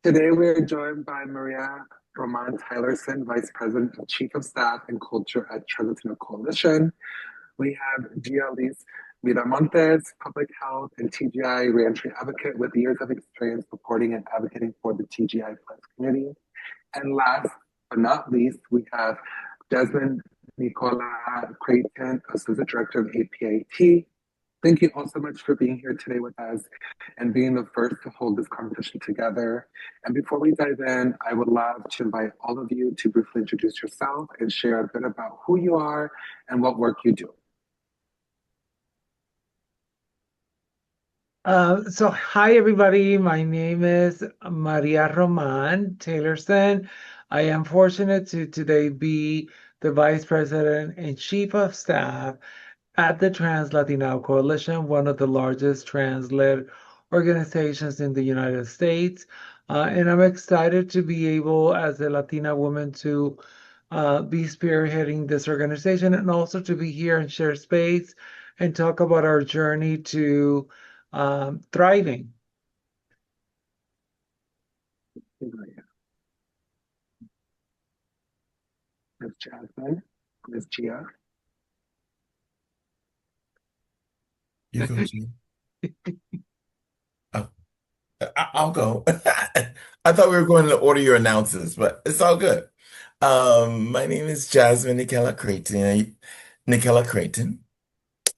Today, we are joined by Maria Roman Tylerson, Vice President and Chief of Staff and Culture at Transformative Coalition. We have GLE's Miramontes, Public Health and TGI Reentry Advocate with years of experience supporting and advocating for the TGI Plus community. And last but not least, we have Jazzmun Nicola Crayton, Associate Director of APAIT. Thank you all so much for being here today with us and being the first to hold this conversation together. And before we dive in, I would love to invite all of you to briefly introduce yourself and share a bit about who you are and what work you do. Hi everybody. My name is Maria Roman Taylorson. I am fortunate to today be the Vice President and Chief of Staff at the Trans Latino Coalition, one of the largest trans-led organizations in the United States. And I'm excited to be able, as a Latina woman, to be spearheading this organization and also to be here and share space and talk about our journey to thriving. Ms. Jazzmun, Ms. Gia. You go, G. Oh, I'll go. I thought we were going to order your announcements, but it's all good. My name is Jazzmun Nicola Crayton. Nicola Crayton.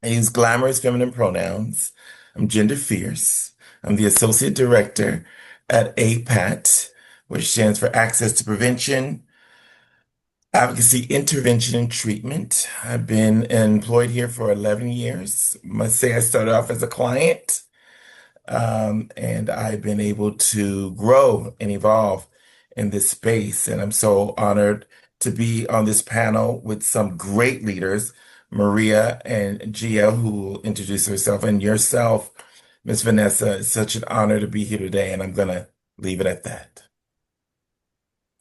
I use glamorous feminine pronouns. I'm gender fierce. I'm the Associate Director at APAIT, which stands for Access to Prevention, Advocacy, Intervention, and Treatment. I've been employed here for 11 years. Must say I started off as a client, and I've been able to grow and evolve in this space. And I'm so honored to be on this panel with some great leaders, Maria and Gia, who will introduce herself, and yourself, Miss Vanessa. It's such an honor to be here today, and I'm going to leave it at that.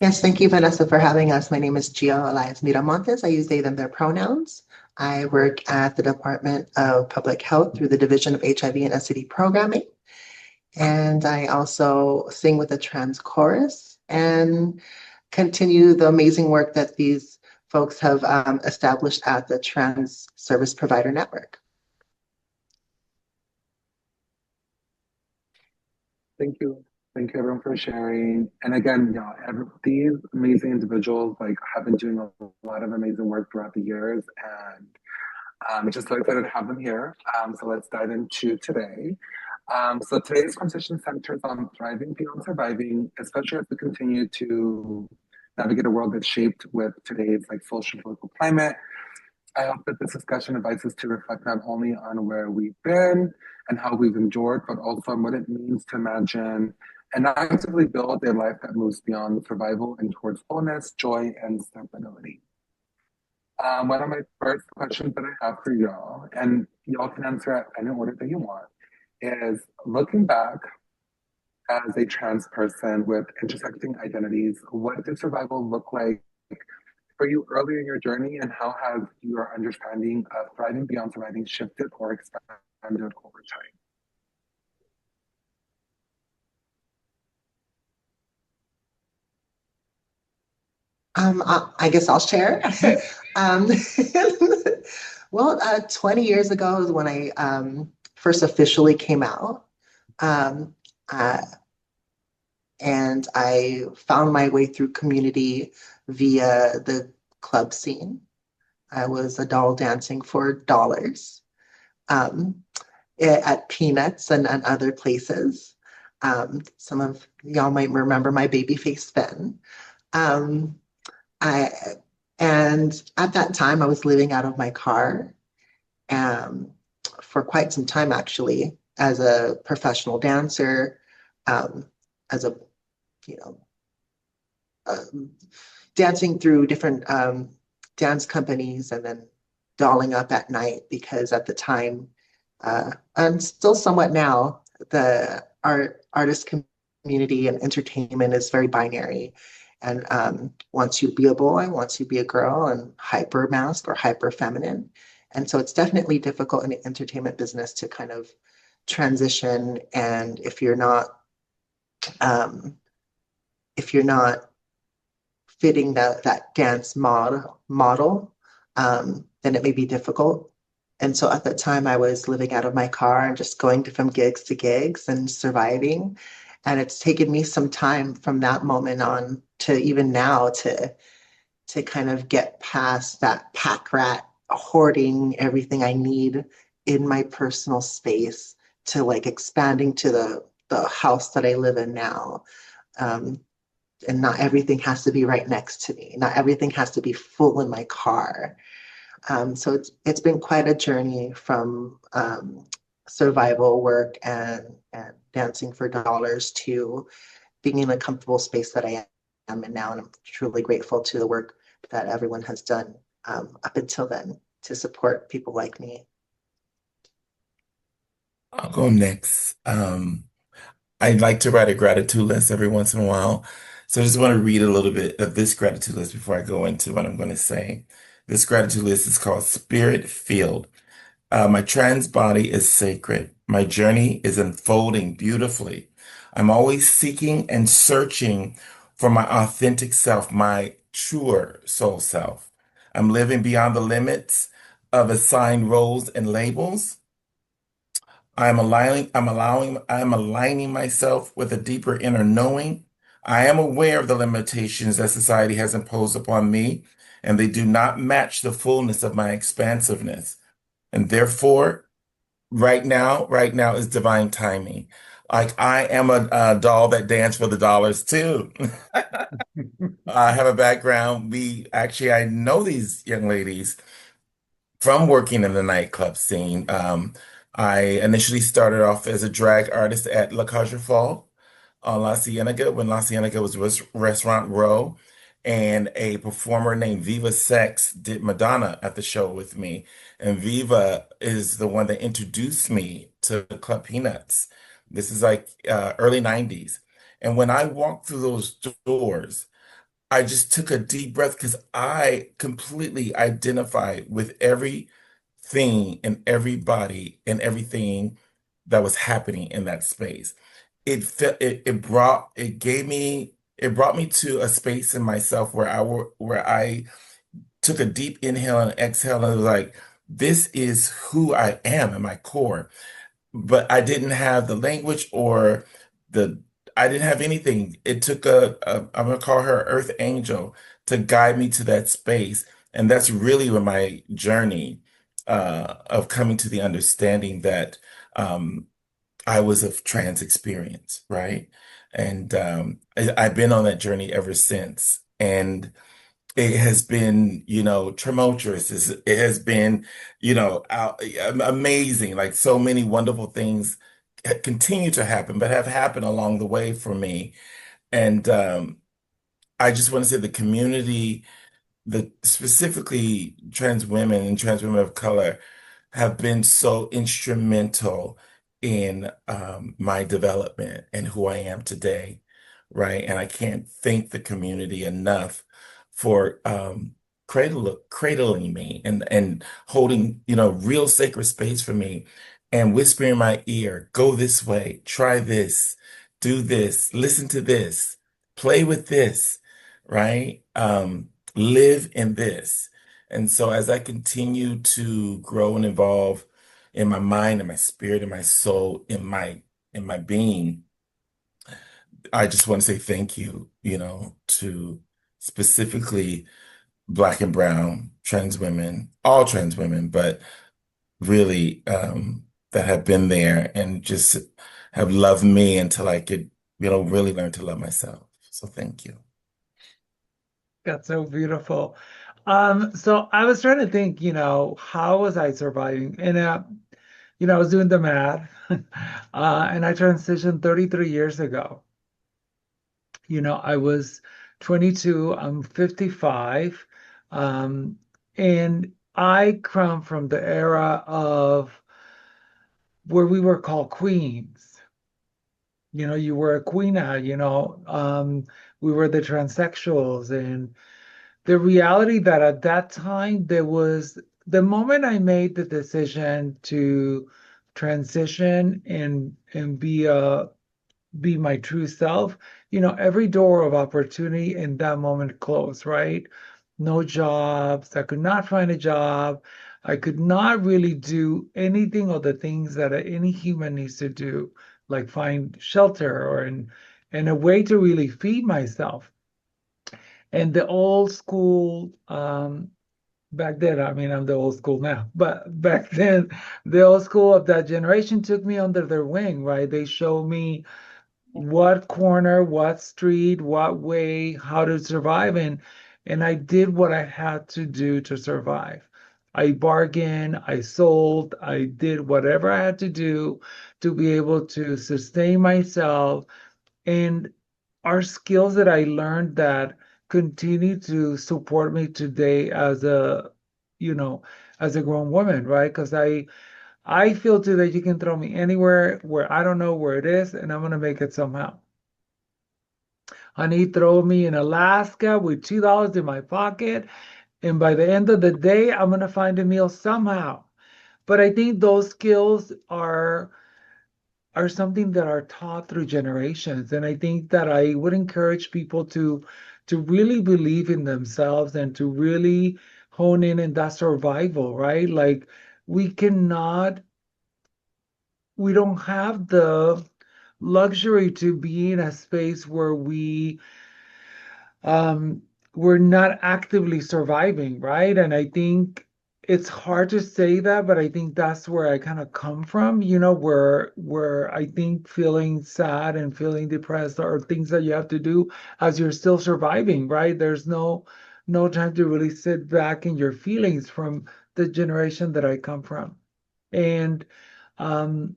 Yes, thank you, Vanessa, for having us. My name is Gio Elias Miramontes. I use they, them, their pronouns. I work at the Department of Public Health through the Division of HIV and STD Programming. And I also sing with the trans chorus and continue the amazing work that these folks have established at the Trans Service Provider Network. Thank you. Thank you everyone for sharing. And again, these amazing individuals have been doing a lot of amazing work throughout the years, and I'm just so excited to have them here. So let's dive into today. So today's conversation centers on thriving beyond surviving, especially as we continue to navigate a world that's shaped with today's social political climate. I hope that this discussion invites us to reflect not only on where we've been and how we've endured, but also on what it means to imagine and actively build a life that moves beyond survival and towards wholeness, joy, and stability. One of my first questions that I have for y'all, and y'all can answer it any order that you want, is looking back as a trans person with intersecting identities, what did survival look like for you earlier in your journey, and how has your understanding of thriving beyond surviving shifted or expanded over time? I guess I'll share. um, well, 20 years ago is when I first officially came out. Um, uh, and I found my way through community via the club scene. I was a doll dancing for dollars um, at Peanuts and other places. Some of y'all might remember my baby face Femme. Um, I and at that time I was living out of my car um, for quite some time actually as a professional dancer, um, as a you know um, dancing through different dance companies and then dolling up at night because at the time and still somewhat now the artist community and entertainment is very binary. And wants you to be a boy, wants you to be a girl, and hyper mask or hyper feminine. And so it's definitely difficult in the entertainment business to kind of transition. And if you're not um, if you're not fitting that dance model, then it may be difficult. And so at that time, I was living out of my car and just going from gigs to gigs and surviving. And it's taken me some time from that moment on to even now to kind of get past that pack rat hoarding everything I need in my personal space to like expanding to the house that I live in now. Um, and not everything has to be right next to me. Not everything has to be full in my car. So it's been quite a journey from survival work and dancing for dollars to being in a comfortable space that I am in now. And I'm truly grateful to the work that everyone has done up until then to support people like me. I'll go next. I'd like to write a gratitude list every once in a while. So I just want to read a little bit of this gratitude list before I go into what I'm going to say. This gratitude list is called Spirit Field. My trans body is sacred. My journey is unfolding beautifully. I'm always seeking and searching for my authentic self, my truer soul self. I'm living beyond the limits of assigned roles and labels. I'm aligning myself with a deeper inner knowing. I am aware of the limitations that society has imposed upon me, and they do not match the fullness of my expansiveness. And therefore, right now is divine timing. Like I am a doll that danced for the dollars too. I have a background. I know these young ladies from working in the nightclub scene. I initially started off as a drag artist at La Cage Fall on La Cienega when La Cienega was Restaurant Row. And a performer named Viva Sex did Madonna at the show with me. And Viva is the one that introduced me to Club Peanuts. This is like early 90s. And when I walked through those doors, I just took a deep breath because I completely identified with everything and everybody and everything that was happening in that space. It brought me to a space in myself where I took a deep inhale and exhale and was like, this is who I am at my core, but I didn't have the language or the I didn't have anything. It took I'm gonna call her Earth Angel to guide me to that space. And that's really where my journey of coming to the understanding that I was of trans experience, right? And I've been on that journey ever since. And it has been, tumultuous. It has been, amazing. Like so many wonderful things continue to happen, but have happened along the way for me. And I just want to say the community, the specifically trans women and trans women of color have been so instrumental in my development and who I am today, right? And I can't thank the community enough for cradling me and holding, real sacred space for me and whispering in my ear, go this way, try this, do this, listen to this, play with this, right? Live in this. And so as I continue to grow and evolve in my mind and my spirit and my soul, in my being, I just want to say thank you, to specifically Black and brown trans women, all trans women, but really that have been there and just have loved me until I could, really learn to love myself. So thank you. That's so beautiful. So I was trying to think, how was I surviving? And I was doing the math, and I transitioned 33 years ago. I was 22, I'm 55, and I come from the era of where we were called queens. You were a queen now, we were the transsexuals, and the reality that at that time there was the moment I made the decision to transition and be be my true self, every door of opportunity in that moment closed, right? No jobs. I could not find a job. I could not really do anything of the things that any human needs to do, like find shelter or and a way to really feed myself. And the old school, back then, I mean, I'm the old school now, but back then, the old school of that generation took me under their wing, right? They showed me what corner, what street, what way, how to survive in. And I did what I had to do to survive. I bargained, I sold, I did whatever I had to do to be able to sustain myself. And are skills that I learned that continue to support me today as you know, as a grown woman, right? Because I feel too that you can throw me anywhere where I don't know where it is, and I'm gonna make it somehow. Honey, throw me in Alaska with $2 in my pocket, and by the end of the day, I'm gonna find a meal somehow. But I think those skills are something that are taught through generations, and I think that I would encourage people to really believe in themselves and to really hone in that survival, right? Like we cannot, we don't have the luxury to be in a space where um we're not actively surviving, right? And I think it's hard to say that, but I think that's where I kind of come from, where I think feeling sad and feeling depressed are things that you have to do as you're still surviving, right? There's no time to really sit back in your feelings from the generation that I come from. And um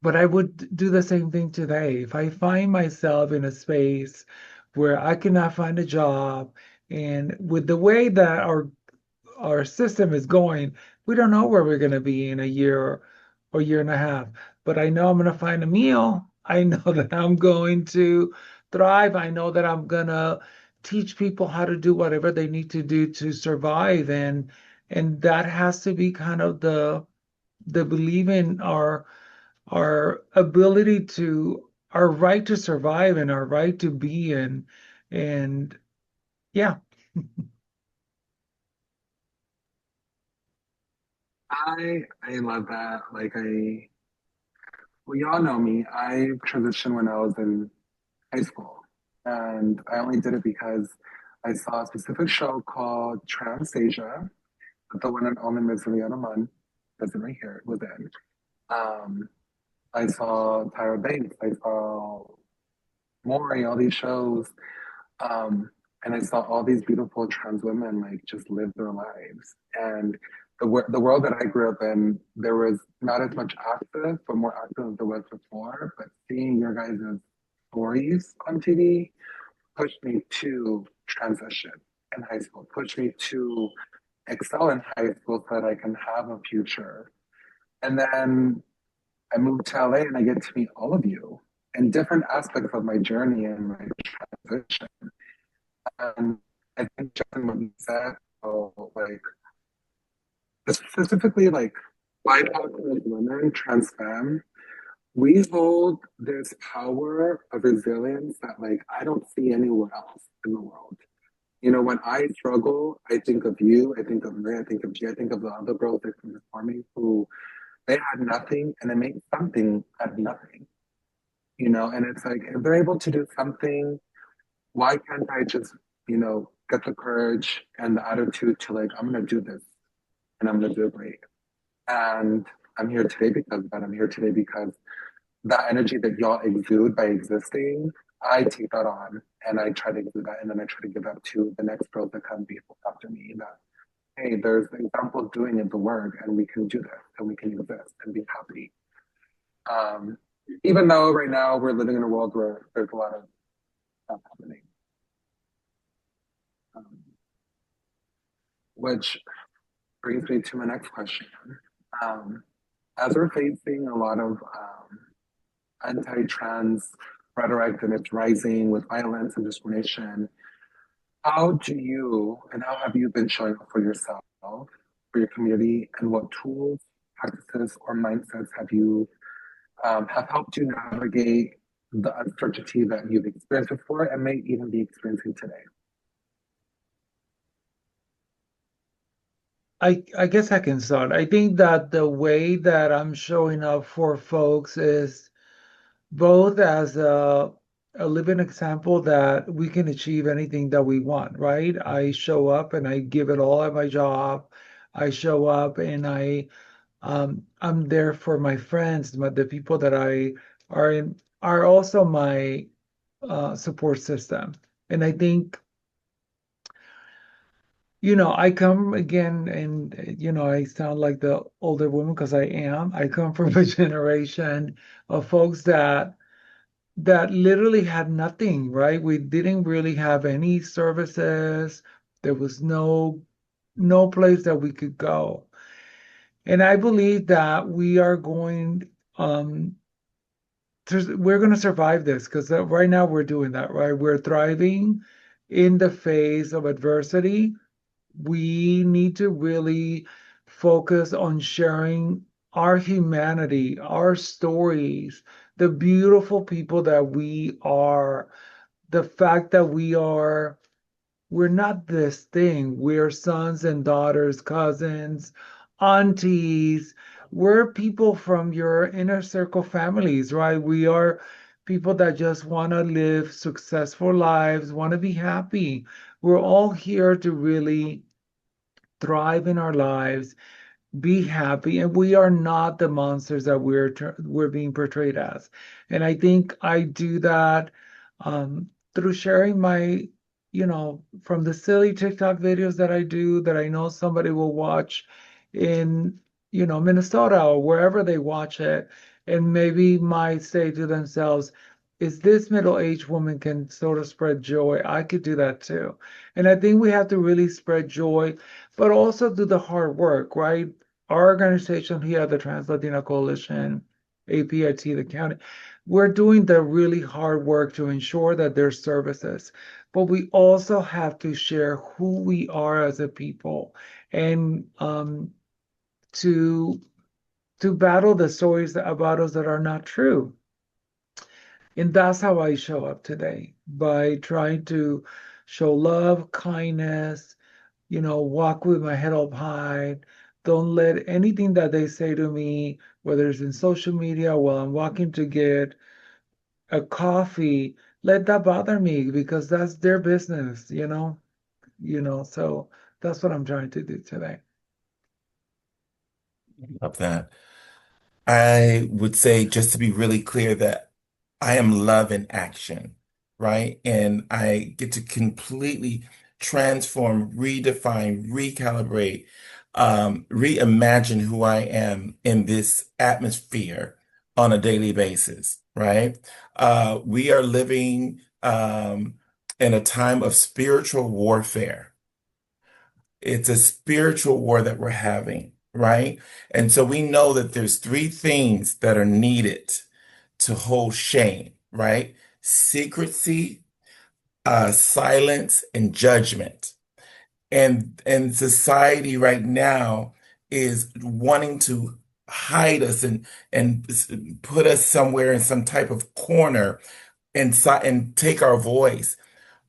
but I would do the same thing today. If I find myself in a space where I cannot find a job, and with the way that our system is going, we don't know where we're going to be in a year or year and a half. But I know I'm going to find a meal. I know that I'm going to thrive. I know that I'm going to teach people how to do whatever they need to do to survive, and that has to be kind of the belief in our ability to our right to survive and our right to be in. And yeah. I love that. Well, y'all know me. I transitioned when I was in high school, and I only did it because I saw a specific show called Transasia that the one and only Miss Rihanna that's right here, was in. Um, I saw Tyra Banks. I saw Maury, all these shows. Um, and I saw all these beautiful trans women like just live their lives. And the world that I grew up in, there was not as much access, but more access than there was before. But seeing your guys' stories on TV pushed me to transition in high school, pushed me to excel in high school so that I can have a future. And then I moved to LA and I get to meet all of you in different aspects of my journey and my transition. And I think just in what you said, oh, like specifically like BIPOC women, trans femme, we hold this power of resilience that like I don't see anywhere else in the world. You know, when I struggle, I think of you, I think of me, I think of you, I think of the other girls that come before me who they had nothing and they made something out of nothing. You know, and it's like if they're able to do something, why can't I just, get the courage and the attitude to like, I'm gonna do this and I'm gonna do it great. And I'm here today because of that. I'm here today because that energy that y'all exude by existing, I take that on and I try to exude that and then I try to give that to the next girls that come before after me that hey, there's examples doing it the work and we can do this and we can exist and be happy. Um, Even though right now we're living in a world where there's a lot of stuff happening. Um, which brings me to my next question. Um, as we're facing a lot of anti-trans rhetoric and it's rising with violence and discrimination, how do you and how have you been showing up for yourself, for your community, and what tools, practices, or mindsets have helped you navigate the uncertainty that you've experienced before and may even be experiencing today. I guess I can start. I think that the way that I'm showing up for folks is both as a living example that we can achieve anything that we want, right? I show up and I give it all at my job. I show up and I'm there for my friends, the people that I are also my support system. And I think, I come again and, I sound like the older woman because I am. I come from a generation of folks that literally had nothing, right? We didn't really have any services. There was no place that we could go. And I believe that we're going to survive this because right now we're doing that, right? We're thriving in the face of adversity. We need to really focus on sharing our humanity, our stories, the beautiful people that we are, the fact that we're not this thing. We're sons and daughters, cousins, aunties. We're people from your inner circle families, right? We are people that just want to live successful lives, want to be happy. We're all here to really thrive in our lives, be happy, and we are not the monsters that we're being portrayed as. And I think I do that through sharing from the silly TikTok videos that I do that I know somebody will watch in Minnesota or wherever they watch it, and maybe might say to themselves, is this middle-aged woman can sort of spread joy? I could do that too. And I think we have to really spread joy, but also do the hard work, right? Our organization here, the Trans Latina Coalition, APIT, the county, we're doing the really hard work to ensure that there's services. But we also have to share who we are as a people and to battle the stories about us that are not true. And that's how I show up today, by trying to show love, kindness, walk with my head up high. Don't let anything that they say to me, whether it's in social media while I'm walking to get a coffee, let that bother me because that's their business. So that's what I'm trying to do today. Love that. I would say, just to be really clear, that I am love in action, right? And I get to completely transform, redefine, recalibrate, reimagine who I am in this atmosphere on a daily basis, right? We are living in a time of spiritual warfare. It's a spiritual war that we're having, right? And so we know that there's three things that are needed to hold shame, right? Secrecy, silence, and judgment. And society right now is wanting to hide us and put us somewhere in some type of corner and take our voice,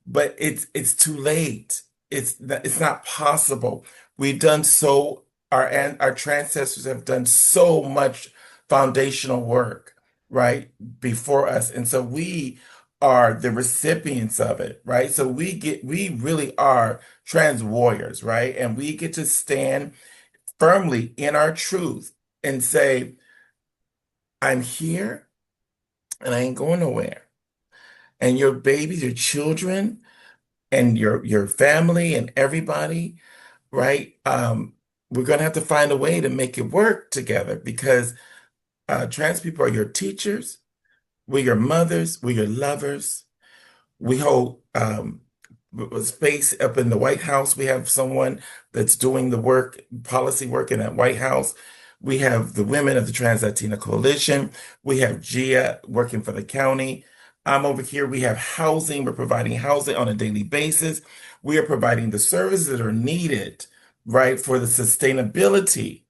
but it's too late. It's not possible. We've done so, our ancestors have done so much foundational work, right, before us. And so we are the recipients of it, right? So we really are trans warriors, right? And we get to stand firmly in our truth and say, I'm here and I ain't going nowhere. And your babies, your children, and your family and everybody, right? We're gonna have to find a way to make it work together because trans people are your teachers, we're your mothers, we're your lovers. We hold a space up in the White House. We have someone that's doing the work, policy work in that White House. We have the women of the Trans Latina Coalition. We have Gia working for the county. I'm over here. We have housing. We're providing housing on a daily basis. We are providing the services that are needed, right, for the sustainability,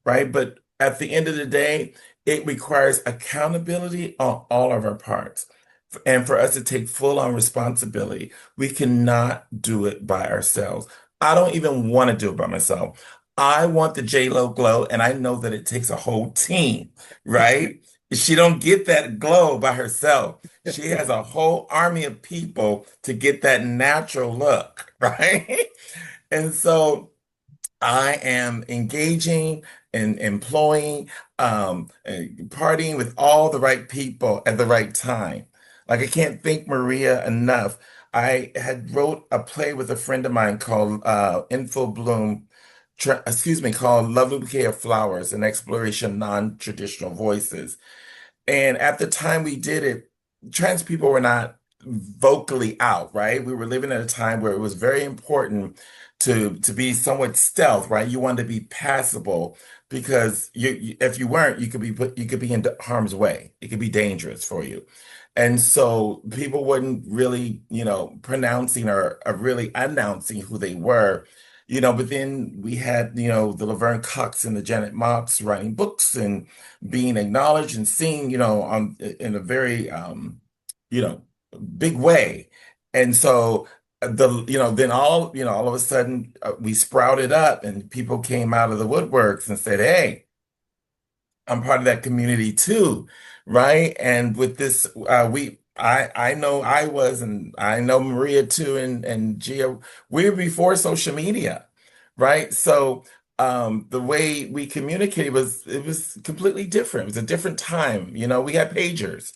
right? But at the end of the day, it requires accountability on all of our parts. And for us to take full on responsibility, we cannot do it by ourselves. I don't even want to do it by myself. I want the J-Lo glow, and I know that it takes a whole team, right? She don't get that glow by herself. She has a whole army of people to get that natural look, right? And so I am engaging and employing, and partying with all the right people at the right time. Like I can't thank Maria enough. I had wrote a play with a friend of mine called In Full Bloom, called Lovely Bouquet of Flowers, an exploration of non-traditional voices. And at the time we did it, trans people were not vocally out, right? We were living at a time where it was very important to be somewhat stealth, right? You wanted to be passable because if you weren't, you could be in harm's way. It could be dangerous for you. And so people wouldn't really, pronouncing or really announcing who they were. But then we had, the Laverne Cox and the Janet Mopps writing books and being acknowledged and seen, in a very, you know, big way. And so then all of a sudden we sprouted up and people came out of the woodworks and said, "Hey, I'm part of that community too," right? And with this, I know I was, and I know Maria too, and Gia. We were before social media, right? So the way we communicated was completely different. It was a different time. We had pagers,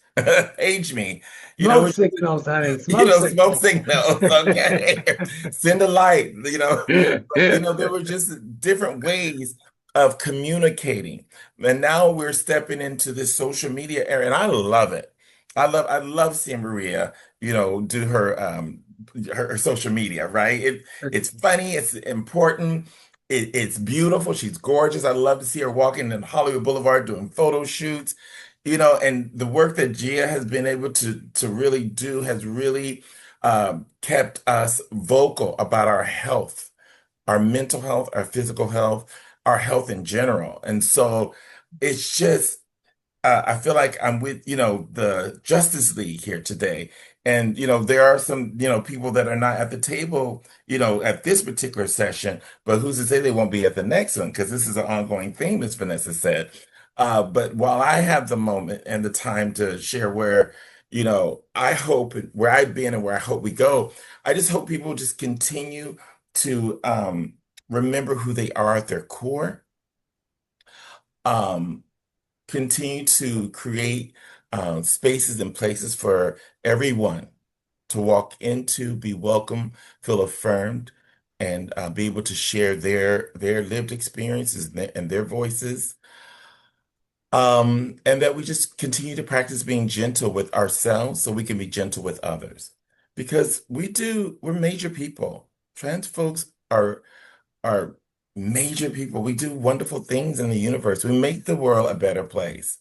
page me. Smoke signals, honey. Smoke Smoke signals. signals. Okay, send a light. There were just different ways of communicating. And now we're stepping into this social media era, and I love it. I love seeing Maria, do her social media, right? It's funny, it's important, it's beautiful, she's gorgeous. I love to see her walking in Hollywood Boulevard doing photo shoots, and the work that Gia has been able to really do has really kept us vocal about our health, our mental health, our physical health, our health in general. And so it's just, I feel like I'm with, the Justice League here today. And, there are some, people that are not at the table, at this particular session, but who's to say they won't be at the next one? Because this is an ongoing theme, as Vanessa said. But while I have the moment and the time to share where, I hope where I've been and where I hope we go, I just hope people just continue to remember who they are at their core, um, continue to create spaces and places for everyone to walk into, be welcome, feel affirmed, and be able to share their lived experiences and their voices. And that we just continue to practice being gentle with ourselves so we can be gentle with others. Because we're major people. Trans folks are major people. We do wonderful things in the universe. We make the world a better place.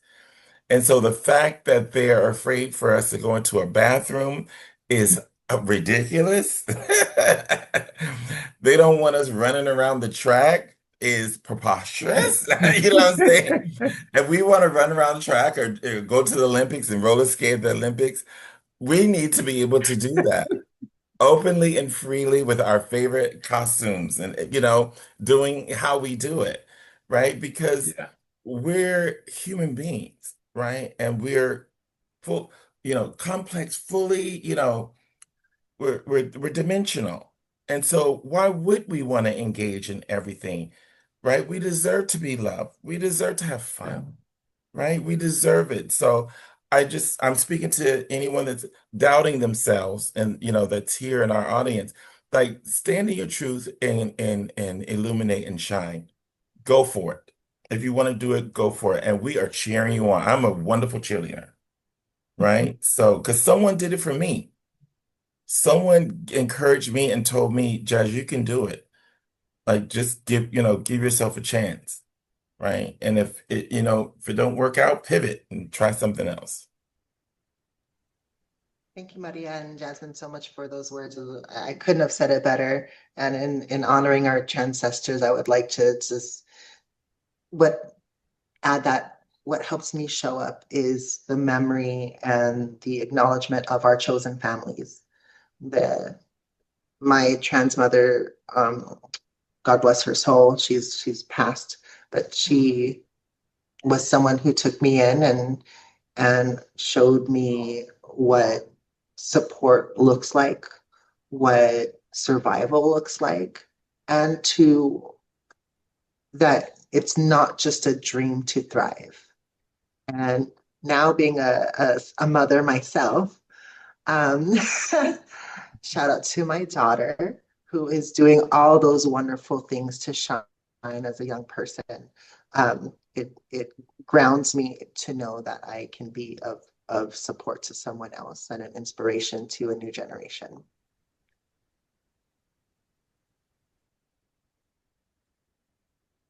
And so the fact that they're afraid for us to go into a bathroom is ridiculous. They don't want us running around the track is preposterous. You know what I'm saying? If we want to run around the track or go to the Olympics and roller skate at the Olympics, we need to be able to do that openly and freely with our favorite costumes and doing how we do it, right? Because Yeah. we're human beings, right? And we're full, complex, fully, we're dimensional. And so why would we want to engage in everything, right? We deserve to be loved. We deserve to have Yeah. fun, right? We deserve it. So I'm speaking to anyone that's doubting themselves and that's here in our audience. Like stand in your truth and illuminate and shine. Go for it. If you want to do it, go for it. And we are cheering you on. I'm a wonderful cheerleader, right? So because someone did it for me. Someone encouraged me and told me, Jazz, you can do it. Like just give yourself a chance, right? And if it don't work out, pivot and try something else. Thank you, Maria and Jazzmun, so much for those words. I couldn't have said it better. And in honoring our ancestors, I would like to just add that what helps me show up is the memory and the acknowledgement of our chosen families. My trans mother, God bless her soul, she's passed, but she was someone who took me in and showed me what support looks like, what survival looks like, and to that it's not just a dream to thrive. And now being a mother myself, um, shout out to my daughter who is doing all those wonderful things to shine as a young person. It grounds me to know that I can be of support to someone else and an inspiration to a new generation.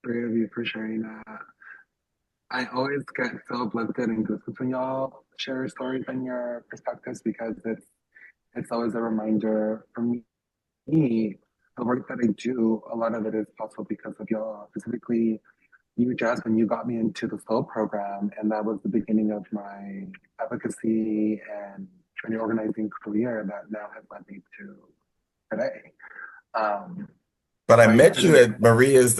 Great of you for sharing that. I always get so uplifted and goosebumps when y'all share your stories and your perspectives because it's always a reminder for me, the work that I do, a lot of it is possible because of y'all. Specifically, you, Jazzmun, you got me into the SOUL program, and that was the beginning of my advocacy and training organizing career that now has led me to today. But I So met you yeah, at Maria's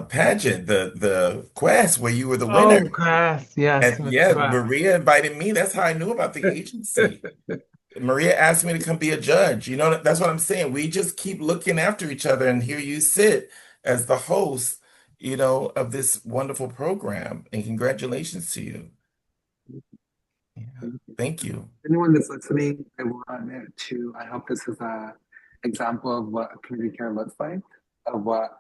pageant, the quest where you were the winner. Oh, Cass, yes, And Miss yeah, Cass. Maria invited me. That's how I knew about the agency. Maria asked me to come be a judge. You know, that's what I'm saying. We just keep looking after each other, and here you sit as the host, of this wonderful program. And congratulations to you. Yeah, thank you. anyone that's listening, I hope this is a example of what community care looks like, of what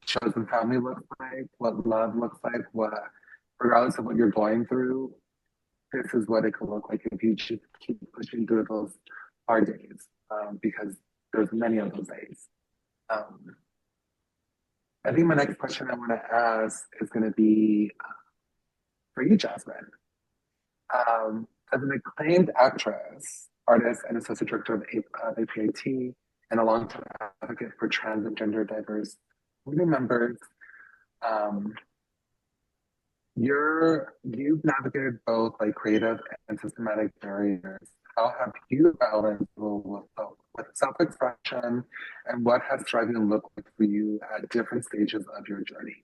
chosen family looks like, what love looks like, regardless of what you're going through, this is what it could look like if you just keep pushing through those hard days, because there's many of those days. I think my next question I want to ask is going to be for you, Jazzmun. As an acclaimed actress, artist, and associate director of APAIT, and a long-term advocate for trans and gender diverse community members, um, you've navigated both like creative and systematic barriers. How have you balanced with self-expression, and what has striving looked like for you at different stages of your journey?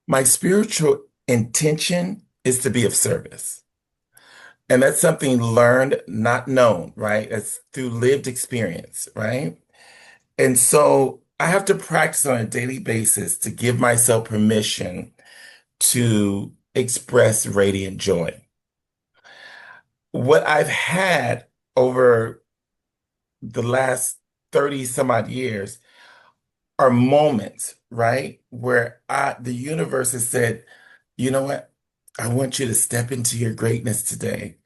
My spiritual intention is to be of service. And that's something learned, not known, right? It's through lived experience, right? And so I have to practice on a daily basis to give myself permission to express radiant joy. What I've had over the last 30 some odd years are moments, right, where the universe has said, you know what? I want you to step into your greatness today,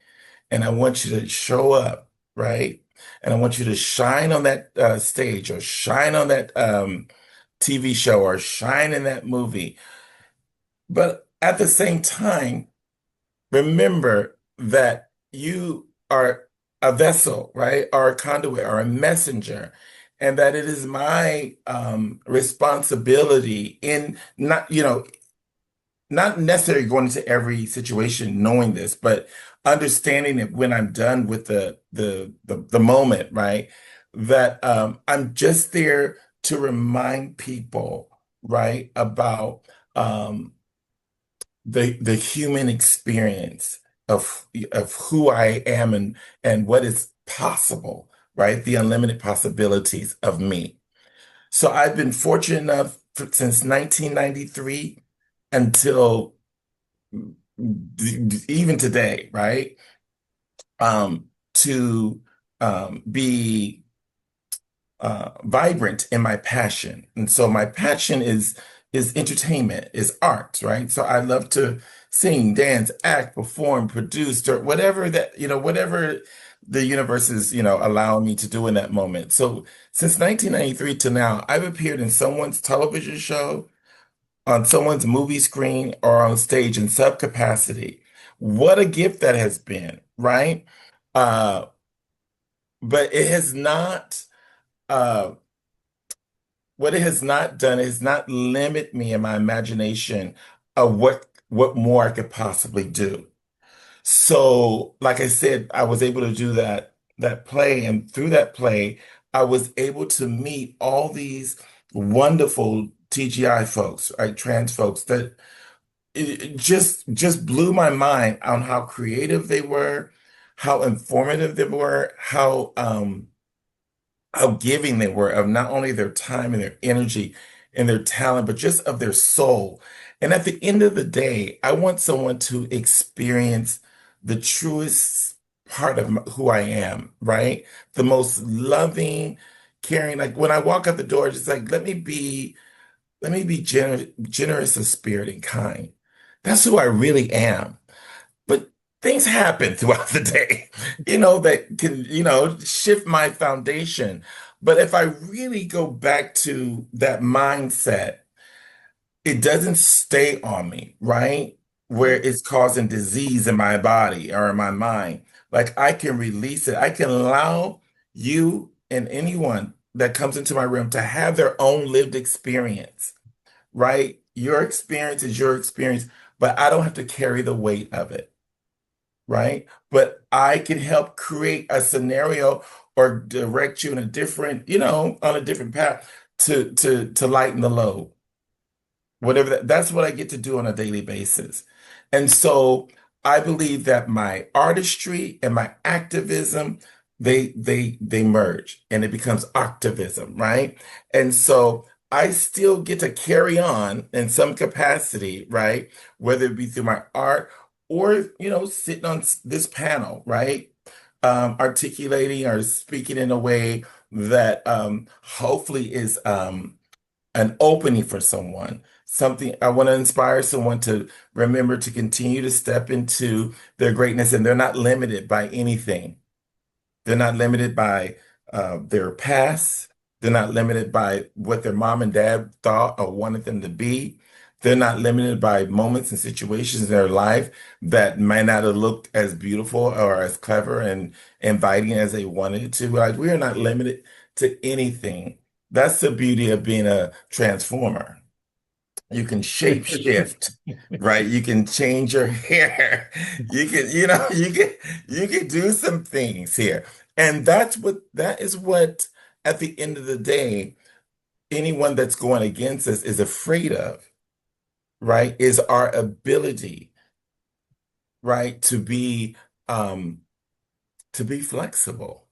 and I want you to show up, right? And I want you to shine on that stage, or shine on that TV show, or shine in that movie. But at the same time, remember that you are a vessel, right? Or a conduit or a messenger. And that it is my responsibility in not necessarily going into every situation knowing this, but understanding that when I'm done with the moment, right? That I'm just there to remind people, right, about the human experience of who I am and what is possible, right? The unlimited possibilities of me. So I've been fortunate enough since 1993 until even today, right? To be vibrant in my passion. And so my passion is entertainment, is art, right? So I love to sing, dance, act, perform, produce, or whatever whatever the universe is, allowing me to do in that moment. So since 1993 to now, I've appeared in someone's television show, on someone's movie screen, or on stage in sub capacity. What a gift that has been, right? Uh, but it has not uh what it has not done is not limit me in my imagination of what more I could possibly do. So, like I said, I was able to do that play, and through that play, I was able to meet all these wonderful TGI folks, right, trans folks that it just blew my mind on how creative they were, how informative they were, how giving they were of not only their time and their energy and their talent, but just of their soul. And at the end of the day, I want someone to experience the truest part of who I am, right? The most loving, caring. Like when I walk out the door, just like let me be generous of spirit and kind. That's who I really am. But things happen throughout the day, that can, shift my foundation. But if I really go back to that mindset, it doesn't stay on me, right? Where it's causing disease in my body or in my mind. Like I can release it. I can allow you and anyone that comes into my room to have their own lived experience, right? Your experience is your experience, but I don't have to carry the weight of it, right? But I can help create a scenario or direct you in a different, on a different path to lighten the load. Whatever that's what I get to do on a daily basis. And so I believe that my artistry and my activism, they merge and it becomes activism, right? And so I still get to carry on in some capacity, right? Whether it be through my art or, sitting on this panel, right? Articulating or speaking in a way that hopefully is an opening for someone. Something I want to inspire someone to remember to continue to step into their greatness, and they're not limited by anything. They're not limited by their past. They're not limited by what their mom and dad thought or wanted them to be. They're not limited by moments and situations in their life that might not have looked as beautiful or as clever and inviting as they wanted it to. Like we are not limited to anything. That's the beauty of being a transformer. You can shape shift, right? You can change your hair. You can, you can do some things here. And that is what at the end of the day, anyone that's going against us is afraid of, right? Is our ability, right, um to be flexible,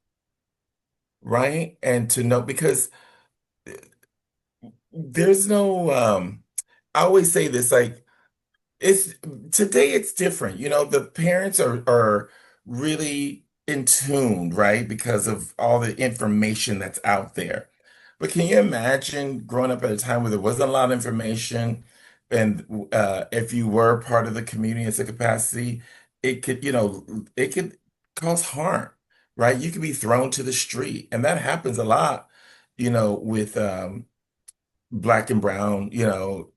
right? And to know because there's no I always say this like it's today it's different. The parents are really in tune, right? Because of all the information that's out there. But can you imagine growing up at a time where there wasn't a lot of information, and if you were part of the community in some capacity, it could cause harm, right? You could be thrown to the street, and that happens a lot, with black and brown,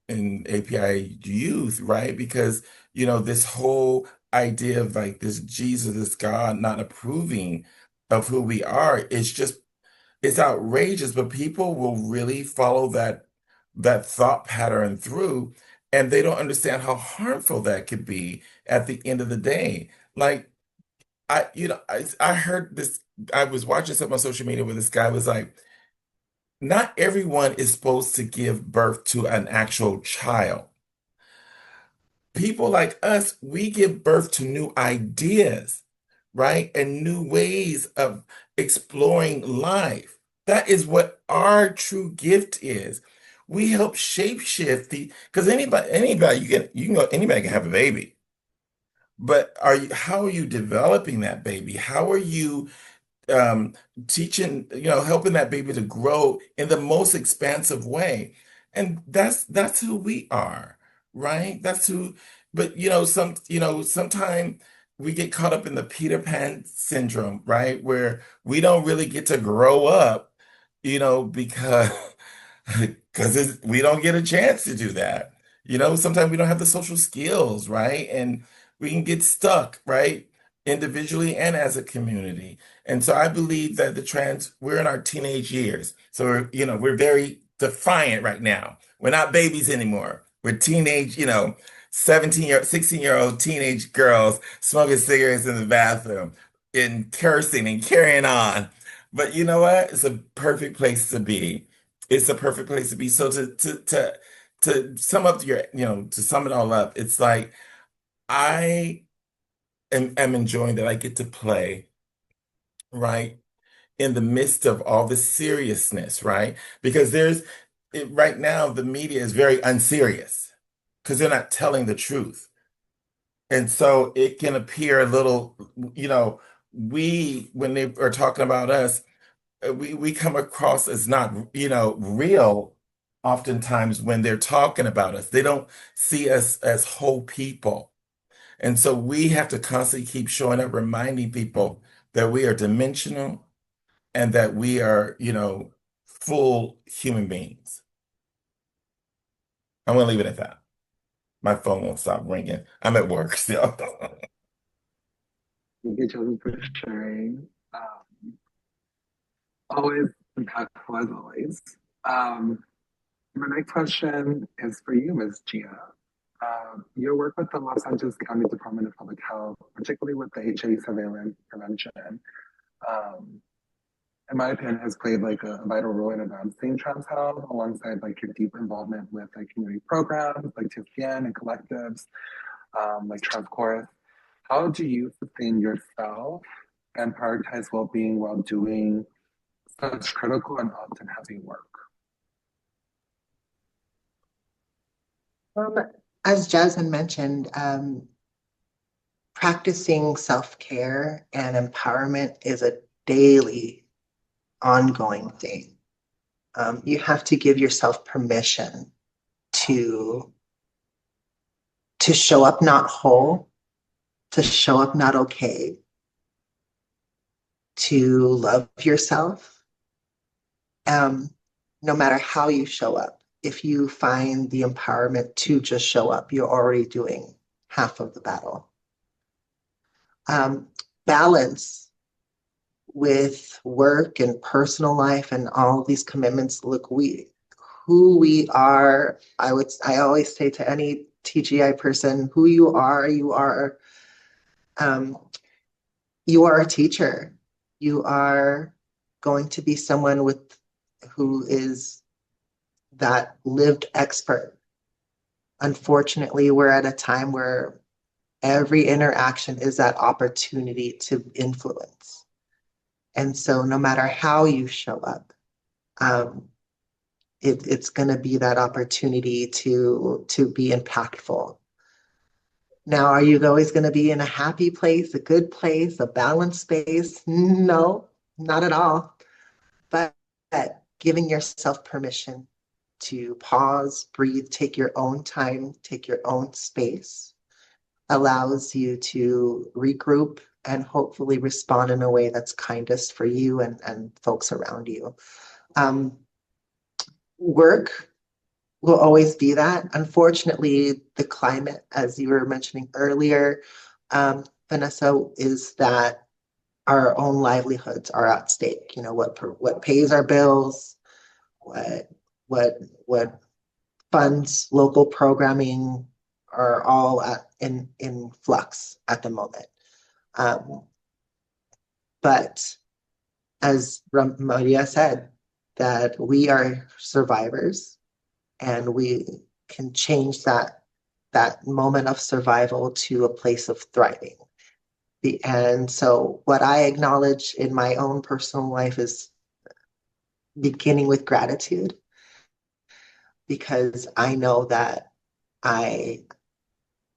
and API youth, right? Because, this whole idea of like this Jesus, this God not approving of who we are, it's outrageous, but people will really follow that thought pattern through, and they don't understand how harmful that could be at the end of the day. Like I heard this, I was watching something on social media where this guy was like, not everyone is supposed to give birth to an actual child. People like us, we give birth to new ideas, right? And new ways of exploring life. That is what our true gift is. We help shapeshift because anybody you can go, anybody can have a baby. But how are you developing that baby? How are you um, teaching, helping that baby to grow in the most expansive way. And that's who we are, right? That's who, but sometimes we get caught up in the Peter Pan syndrome, right? Where we don't really get to grow up, because because we don't get a chance to do that. Sometimes we don't have the social skills, right? And we can get stuck, right? Individually and as a community. And so I believe that we're in our teenage years. So we're very defiant right now. We're not babies anymore. We're teenage, 16-year-old teenage girls smoking cigarettes in the bathroom and cursing and carrying on. But you know what? It's a perfect place to be. It's a perfect place to be. So to sum up to sum it all up, it's like I am enjoying that I get to play, right? In the midst of all the seriousness, right? Because right now, the media is very unserious because they're not telling the truth. And so it can appear a little, when they are talking about us, we come across as not, real oftentimes when they're talking about us. They don't see us as whole people. And so we have to constantly keep showing up, reminding people that we are dimensional and that we are, full human beings. I'm going to leave it at that. My phone won't stop ringing. I'm at work still. Thank you, Jasmine, for sharing. Always impactful as always. Um, my next question is for you, Ms. Gia. Your work with the Los Angeles County Department of Public Health, particularly with the HIV surveillance prevention, um, in my opinion, has played like a vital role in advancing trans health alongside like your deep involvement with like community programs like TSPN and collectives like Trans Chorus. How do you sustain yourself and prioritize well-being while doing such critical and often heavy work? As Jazzmun mentioned, practicing self-care and empowerment is a daily, ongoing thing. You have to give yourself permission to show up not whole, to show up not okay, to love yourself, no matter how you show up. If you find the empowerment to just show up, you're already doing half of the battle. Balance with work and personal life and all these commitments. Look, who we are, I always say to any TGI person, who you are a teacher. You are going to be someone who is that lived expert. Unfortunately, we're at a time where every interaction is that opportunity to influence. And so no matter how you show up, it's going to be that opportunity to be impactful. Now, are you always going to be in a happy place, a good place, a balanced space? No, not at all. But giving yourself permission to pause, breathe, take your own time, take your own space, allows you to regroup and hopefully respond in a way that's kindest for you and folks around you. Work will always be that. Unfortunately, the climate, as you were mentioning earlier, Vanessa, is that our own livelihoods are at stake. What pays our bills, what funds local programming are all in flux at the moment. But as Maria said, that we are survivors and we can change that moment of survival to a place of thriving. And so what I acknowledge in my own personal life is beginning with gratitude, because I know that I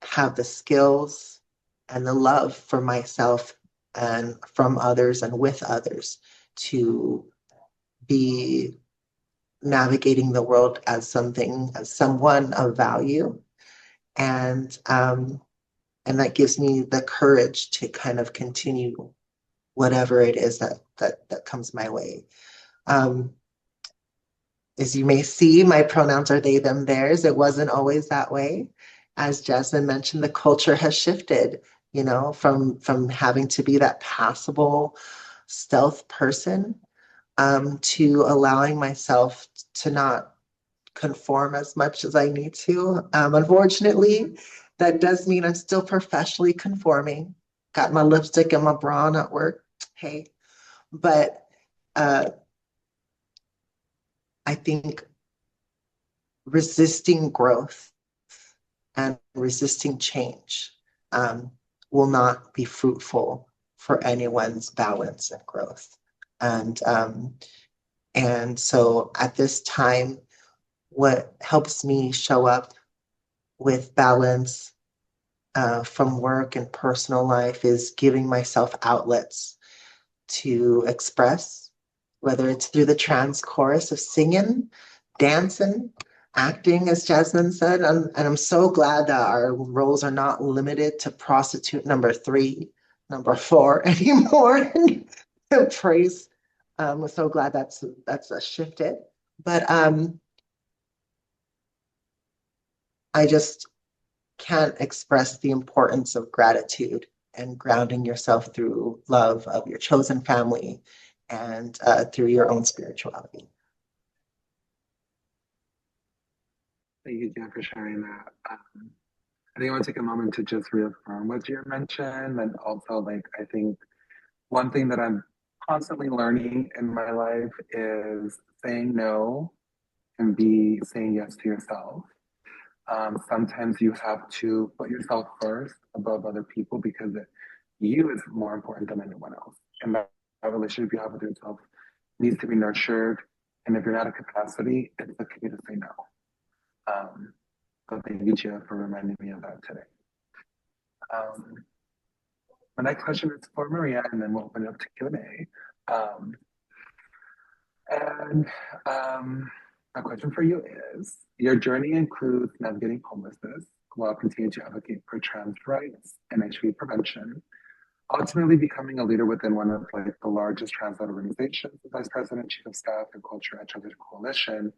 have the skills and the love for myself and from others and with others to be navigating the world as someone of value. And that gives me the courage to kind of continue whatever it is that comes my way. As you may see, my pronouns are they, them, theirs. It wasn't always that way. As Jazzmun mentioned, the culture has shifted, from having to be that passable stealth person, to allowing myself to not conform as much as I need to. Unfortunately, that does mean I'm still professionally conforming. Got my lipstick and my bra on at work. Hey, but uh, I think resisting growth and resisting change will not be fruitful for anyone's balance and growth. And so at this time, what helps me show up with balance from work and personal life is giving myself outlets to express, whether it's through the trans chorus of singing, dancing, acting, as Jazzmun said. And I'm so glad that our roles are not limited to prostitute number 3, number 4 anymore. Praise. I'm so glad that's shifted. But I just can't express the importance of gratitude and grounding yourself through love of your chosen family and through your own spirituality. Thank you, Jen, for sharing that. I think I want to take a moment to just reaffirm what you mentioned, and also, like, I think one thing that I'm constantly learning in my life is saying no and be saying yes to yourself. Sometimes you have to put yourself first above other people because you is more important than anyone else. And that relationship you have with yourself needs to be nurtured. And if you're not at capacity, it's okay to say no. So thank you, Gia, for reminding me of that today. My next question is for Maria, and then we'll open it up to Q&A. My question for you is, your journey includes navigating homelessness while continuing to advocate for trans rights and HIV prevention, ultimately becoming a leader within one of the largest trans-led organizations, the Vice President, Chief of Staff, and Culture and Transition Coalition.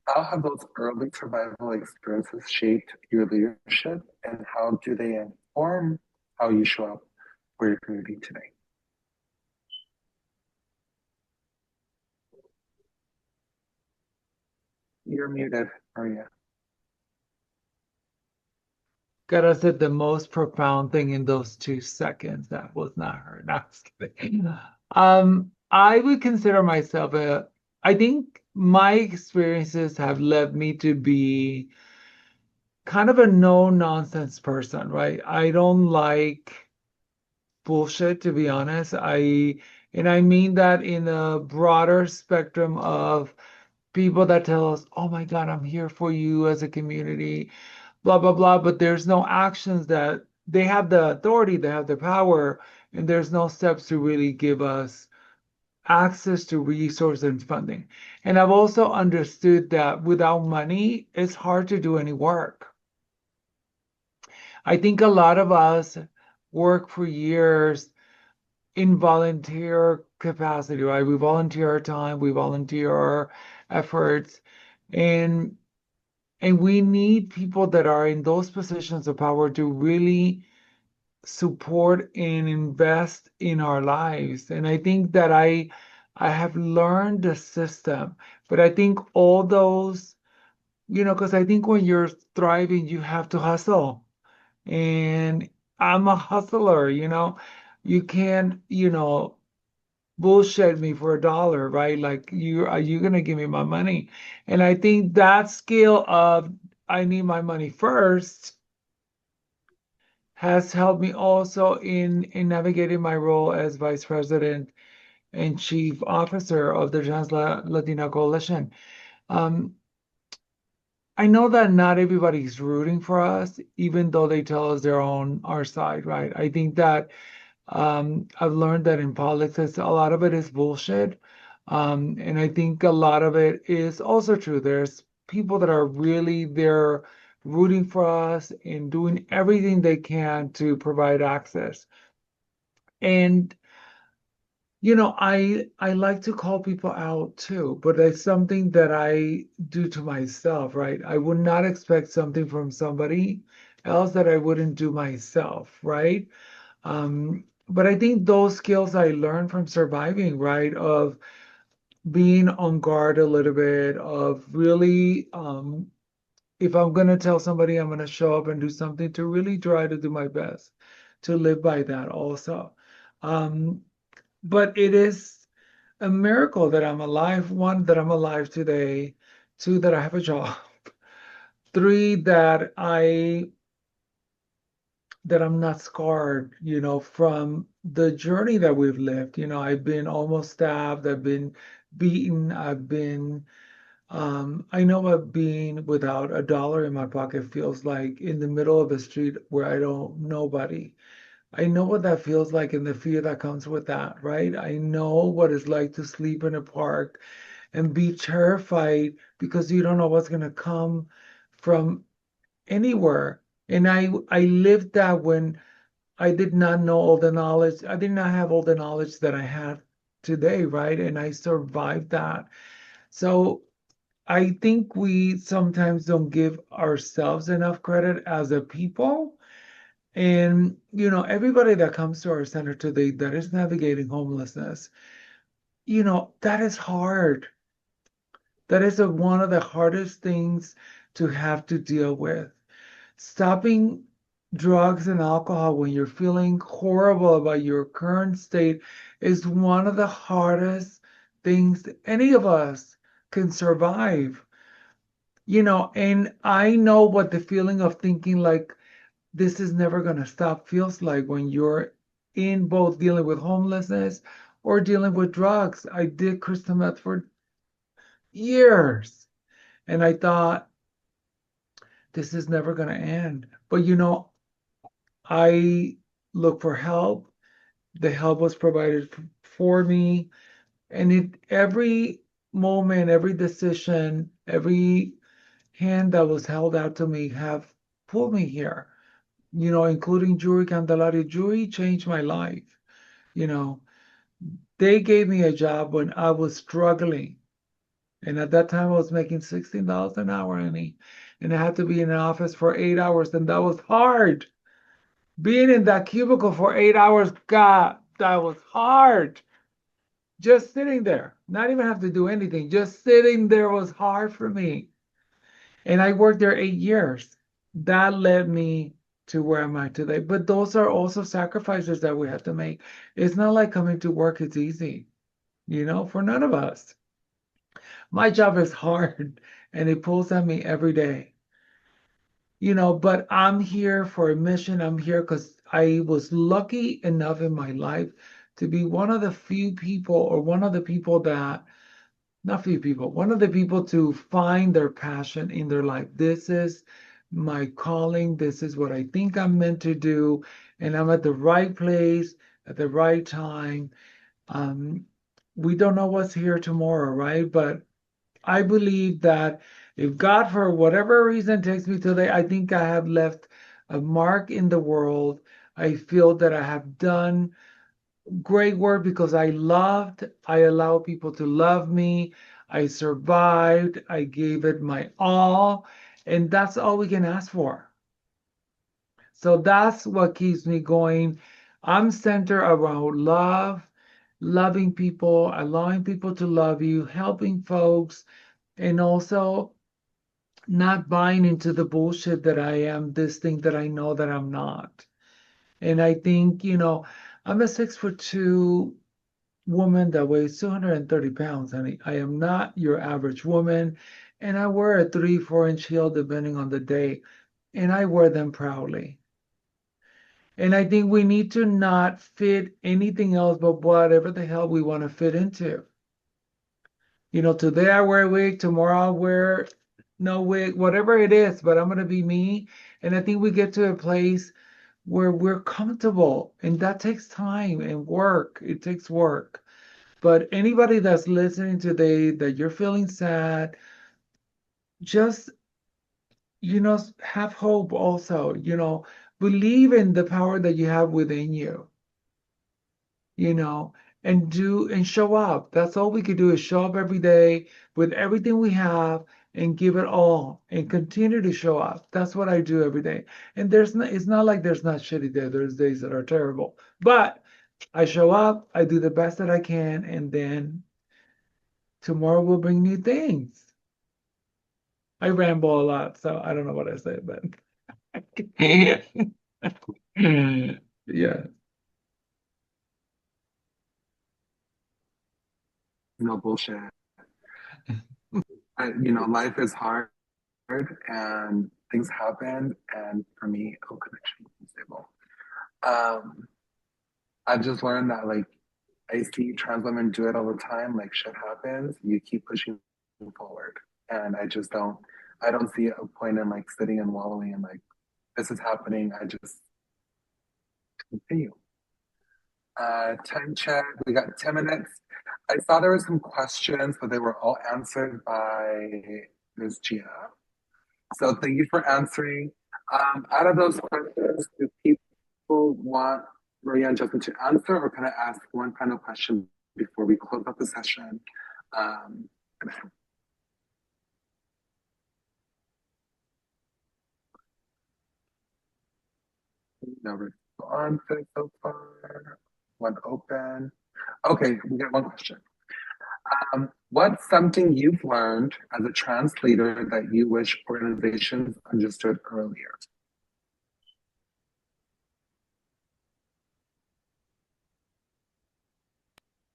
How have those early survival experiences shaped your leadership, and how do they inform how you show up for your community today? You're muted, Maria. Gotta said the most profound thing in those 2 seconds. That was not her. No, I was kidding. I would consider myself I think my experiences have led me to be kind of a no-nonsense person, right? I don't like bullshit, to be honest. And I mean that in a broader spectrum of people that tell us, oh my God, I'm here for you as a community, blah, blah, blah. But there's no actions that they have the authority, they have the power, and there's no steps to really give us access to resources and funding. And I've also understood that without money, it's hard to do any work. I think a lot of us work for years in volunteer capacity, right? We volunteer our time, we volunteer our efforts, and we need people that are in those positions of power to really support and invest in our lives. And I think that I have learned the system, but I think all those, because I think when you're thriving, you have to hustle. And I'm a hustler, you can't, bullshit me for $1, right? Like, are you gonna give me my money? And I think that skill of I need my money first has helped me also in navigating my role as vice president and chief officer of the Trans Latina Coalition. I know that not everybody's rooting for us, even though they tell us they're on our side, right? I think that I've learned that in politics, a lot of it is bullshit. And I think a lot of it is also true. There's people that are really there rooting for us and doing everything they can to provide access. And I like to call people out too, but it's something that I do to myself, right? I would not expect something from somebody else that I wouldn't do myself, right? But I think those skills I learned from surviving, right? Of being on guard a little bit, of really, if I'm going to tell somebody, I'm going to show up and do something to really try to do my best to live by that also. Um, but it is a miracle that I'm alive. One, that I'm alive today. Two, that I have a job. Three, that I'm not scarred, from the journey that we've lived. I've been almost stabbed, I've been beaten, I know what being without a dollar in my pocket feels like in the middle of a street where I don't nobody. I know what that feels like and the fear that comes with that, right? I know what it's like to sleep in a park and be terrified because you don't know what's going to come from anywhere. And I lived that when I did not know all the knowledge. I did not have all the knowledge that I have today, right? And I survived that. So I think we sometimes don't give ourselves enough credit as a people. And, everybody that comes to our center today that is navigating homelessness, that is hard. That is one of the hardest things to have to deal with. Stopping drugs and alcohol when you're feeling horrible about your current state is one of the hardest things any of us can survive. And I know what the feeling of thinking like this is never going to stop feels like when you're in both dealing with homelessness or dealing with drugs. I did crystal meth for years, and I thought this is never going to end. But I looked for help. The help was provided for me, and every moment, every decision, every hand that was held out to me have pulled me here. Including Jury Candelaria. Jury changed my life. You know, they gave me a job when I was struggling. And at that time, I was making $16 an hour, Annie. And I had to be in an office for 8 hours, and that was hard. Being in that cubicle for 8 hours, God, that was hard. Just sitting there, not even have to do anything. Just sitting there was hard for me. And I worked there 8 years. That led me to where I'm at today. But those are also sacrifices that we have to make. It's not like coming to work is easy, for none of us. My job is hard and it pulls at me every day, but I'm here for a mission. I'm here because I was lucky enough in my life to be one of the few people, or one of the people that not few people, one of the people to find their passion in their life. This is my calling. This is what I think I'm meant to do. And I'm at the right place at the right time. Um, we don't know what's here tomorrow, right? But I believe that if God, for whatever reason, takes me today, I think I have left a mark in the world. I feel that I have done great work because I allowed people to love me. I survived. I gave it my all. And that's all we can ask for. So that's what keeps me going. I'm centered around love, loving people, allowing people to love you, helping folks, and also not buying into the bullshit that I am this thing that I know that I'm not. And I think, I'm a 6'2" woman that weighs 230 pounds, honey. I am not your average woman. And I wear a 3, 4 inch heel depending on the day. And I wear them proudly. And I think we need to not fit anything else but whatever the hell we want to fit into. Today I wear a wig, tomorrow I'll wear no wig, whatever it is, but I'm going to be me. And I think we get to a place where we're comfortable, and that takes time and work. It takes work. But anybody that's listening today, that you're feeling sad, just, have hope also, believe in the power that you have within you, you know, and show up. That's all we can do is show up every day with everything we have and give it all and continue to show up. That's what I do every day. And it's not like there's not shitty days. There's days that are terrible, but I show up, I do the best that I can, and then tomorrow will bring new things. I ramble a lot, so I don't know what I say, but yeah. No bullshit. Life is hard and things happen. And for me, connection is stable. I've just learned that like I see trans women do it all the time. Like shit happens, you keep pushing forward. And I don't see a point in like sitting and wallowing and like this is happening. I just continue. Time check. We got 10 minutes. I saw there were some questions, but they were all answered by Ms. Gia. So thank you for answering. Out of those questions, do people want Maria and Justin to answer, or can I ask one final question before we close up the session? No responses so far. One open. Okay, we got one question. What's something you've learned as a trans leader that you wish organizations understood earlier?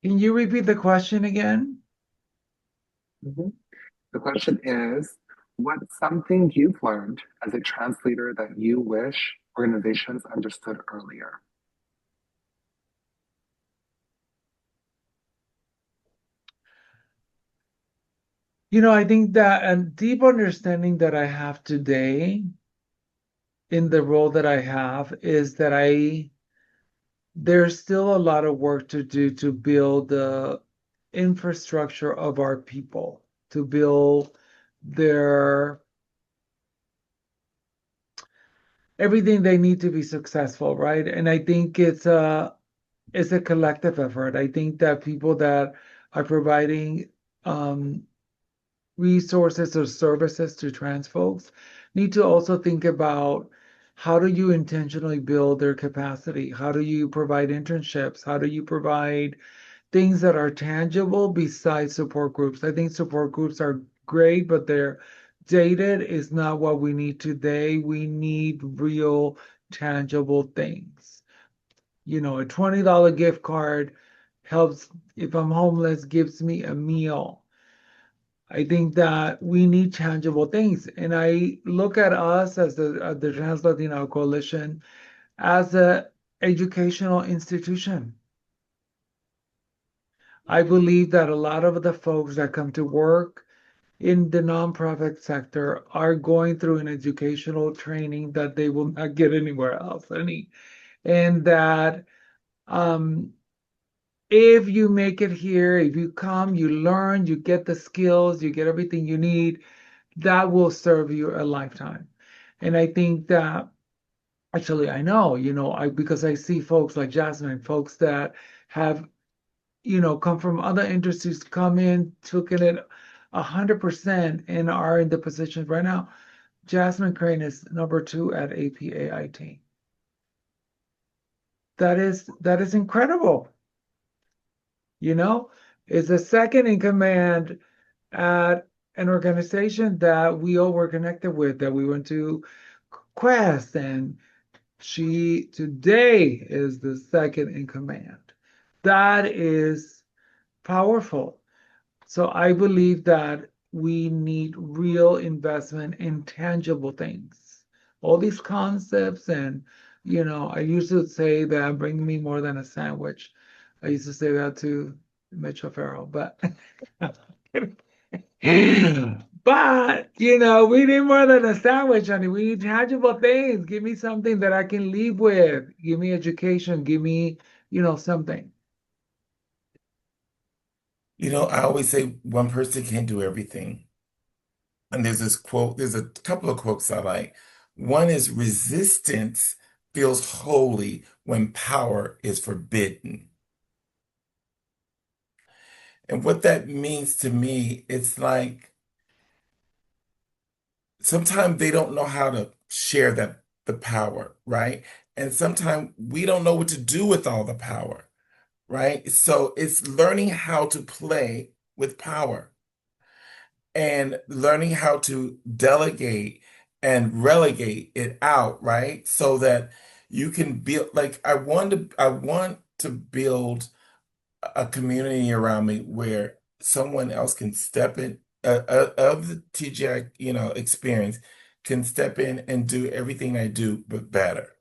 Can you repeat the question again? Mm-hmm. The question is, what's something you've learned as a trans leader that you wish organizations understood earlier? I think that a deep understanding that I have today in the role that I have is that there's still a lot of work to do to build the infrastructure of our people, to build their everything they need to be successful, right? And I think it's a collective effort. I think that people that are providing resources or services to trans folks need to also think about how do you intentionally build their capacity? How do you provide internships? How do you provide things that are tangible besides support groups? I think support groups are great, but they're dated is not what we need today. We need real tangible things. A $20 gift card helps if I'm homeless, gives me a meal. I think that we need tangible things. And I look at us as the Trans Latino Coalition as an educational institution. I believe that a lot of the folks that come to work in the nonprofit sector are going through an educational training that they will not get anywhere else. And that if you make it here, if you come, you learn, you get the skills, you get everything you need, that will serve you a lifetime. And I think that actually I know, because I see folks like Jazzmun, folks that have, come from other industries, come in, took it 100% and are in the positions right now. Jazzmun Crayton is number 2 at APAIT. That is incredible. Is the second in command at an organization that we all were connected with, that we went to Quest, and she today is the second in command. That is powerful. So I believe that we need real investment in tangible things. All these concepts, and I used to say that bring me more than a sandwich. I used to say that to Mitchell Farrell, but but we need more than a sandwich, honey. We need tangible things. Give me something that I can leave with. Give me education. Give me, something. I always say one person can't do everything. And there's this quote, there's a couple of quotes I like. One is resistance feels holy when power is forbidden. And what that means to me, it's like sometimes they don't know how to share the power, right? And sometimes we don't know what to do with all the power, right? So it's learning how to play with power and learning how to delegate and relegate it out, right? So that you can build, like, I want to build a community around me where someone else can step in, of the TGI, experience, can step in and do everything I do, but better.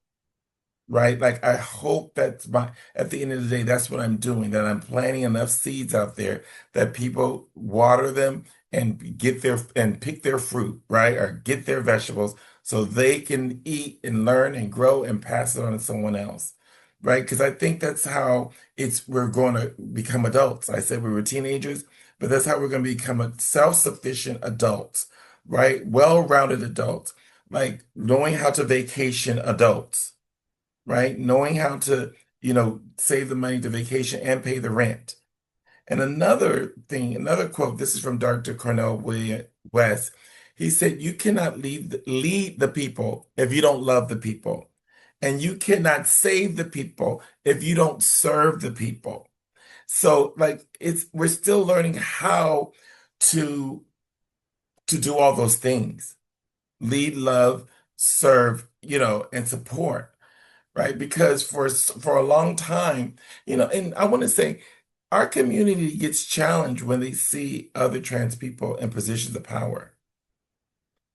Right? Like I hope that's at the end of the day, that's what I'm doing, that I'm planting enough seeds out there that people water them and pick their fruit, right? Or get their vegetables so they can eat and learn and grow and pass it on to someone else. Right? Because I think that's how we're going to become adults. I said we were teenagers, but that's how we're going to become a self-sufficient adults, right? Well-rounded adults, like knowing how to vacation adults, right? Knowing how to, save the money to vacation and pay the rent. And another thing, another quote, this is from Dr. Cornell West. He said, you cannot lead the people if you don't love the people. And you cannot save the people if you don't serve the people. So like we're still learning how to do all those things. Lead, love, serve, and support, right? Because for a long time, and I want to say our community gets challenged when they see other trans people in positions of power.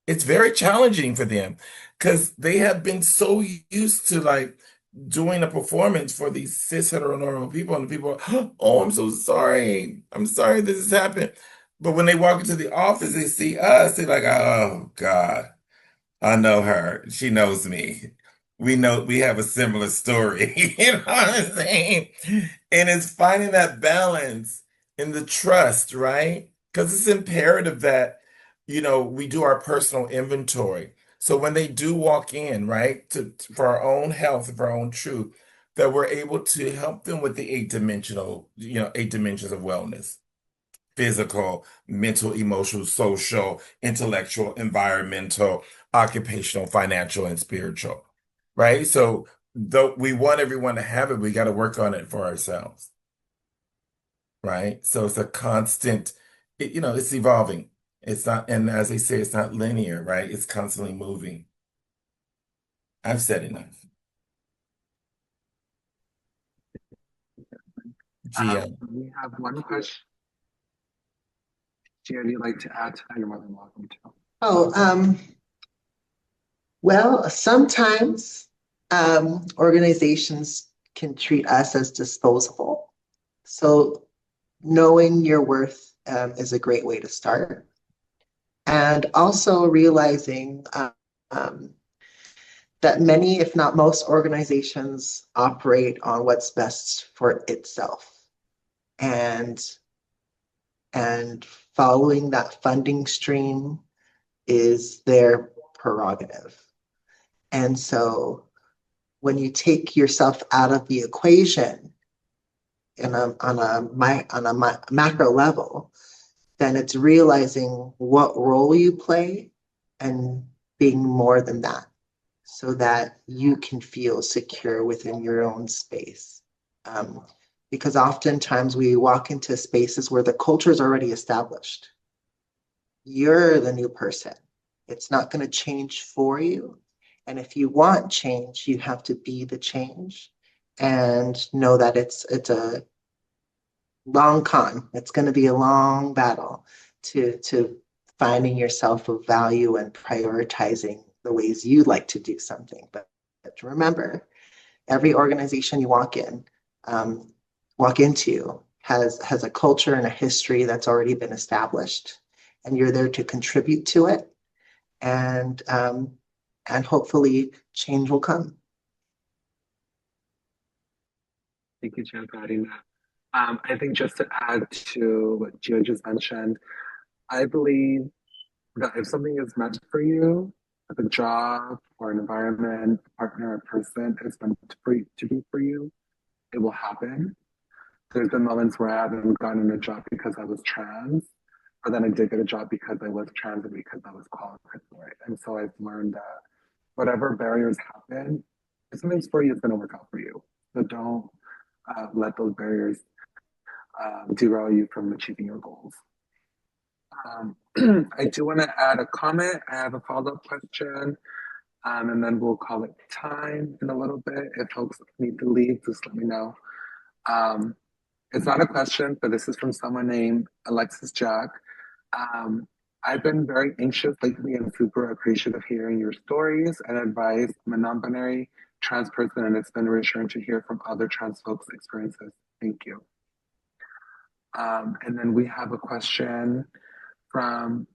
It's very challenging for them because they have been so used to like doing a performance for these cis heteronormal people, and the people are, oh, I'm so sorry. I'm sorry this has happened. But when they walk into the office, they see us, they're like, oh God. I know her. She knows me. We know we have a similar story. You know what I'm saying? And it's finding that balance in the trust, right? Because it's imperative that, we do our personal inventory. So when they do walk in, right, for our own health, for our own truth, that we're able to help them with the eight dimensions of wellness: physical, mental, emotional, social, intellectual, environmental, occupational, financial, and spiritual. Right? So though we want everyone to have it, we got to work on it for ourselves. Right? So it's a constant, it's evolving. It's not, and as they say, it's not linear, right? It's constantly moving. I've said enough. Gia. We have one question. Gia, do you like to add to that? You're more than welcome to. Oh, well, sometimes organizations can treat us as disposable. So knowing your worth is a great way to start. And also realizing that many, if not most, organizations operate on what's best for itself. And following that funding stream is their prerogative. And so when you take yourself out of the equation on a macro level, then it's realizing what role you play and being more than that so that you can feel secure within your own space. Because oftentimes we walk into spaces where the culture is already established. You're the new person. It's not going to change for you. And if you want change, you have to be the change and know that it's a long con. It's going to be a long battle to finding yourself of value and prioritizing the ways you like to do something. But remember, every organization you walk into has a culture and a history that's already been established, and you're there to contribute to it, and hopefully change will come. Thank you, Jen, for adding that. I think just to add to what Gio just mentioned, I believe that if something is meant for you, if a job or an environment, a partner, a person is meant to be for you, it will happen. There's been moments where I haven't gotten a job because I was trans, but then I did get a job because I was trans and because I was qualified for it. And so I've learned that whatever barriers happen, if something's for you, it's going to work out for you. So don't let those barriers derail you from achieving your goals. I do want to add a comment. I have a follow-up question, and then we'll call it time in a little bit. If folks need to leave, just let me know. It's not a question, but this is from someone named Alexis Jack. I've been very anxious lately and super appreciative of hearing your stories and advice. I'm a non-binary trans person, and it's been reassuring to hear from other trans folks' experiences. Thank you. And then we have a question from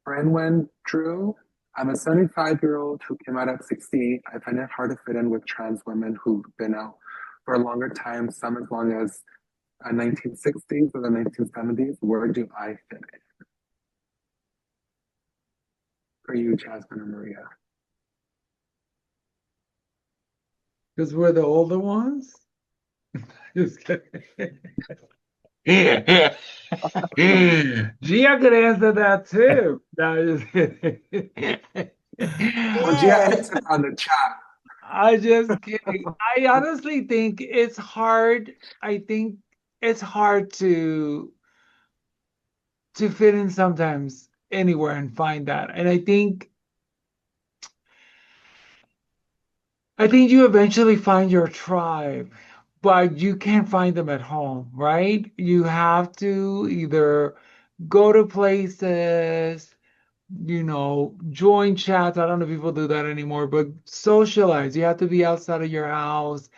Branwen Drew. I'm a 75-year-old who came out at 68. I find it hard to fit in with trans women who've been out for a longer time, some as long as 1960s or the 1970s. Where do I fit in? For you, Jazzmun and Maria. Because we're the older ones? Just kidding. Gee, I could answer that too. No, just kidding. Well, Gia answered on the chat. I just kidding. I honestly think it's hard. I think it's hard to fit in sometimes anywhere and find that. And I think you eventually find your tribe, but you can't find them at home, right? You have to either go to places, join chats. I don't know if people do that anymore, but socialize. You have to be outside of your house,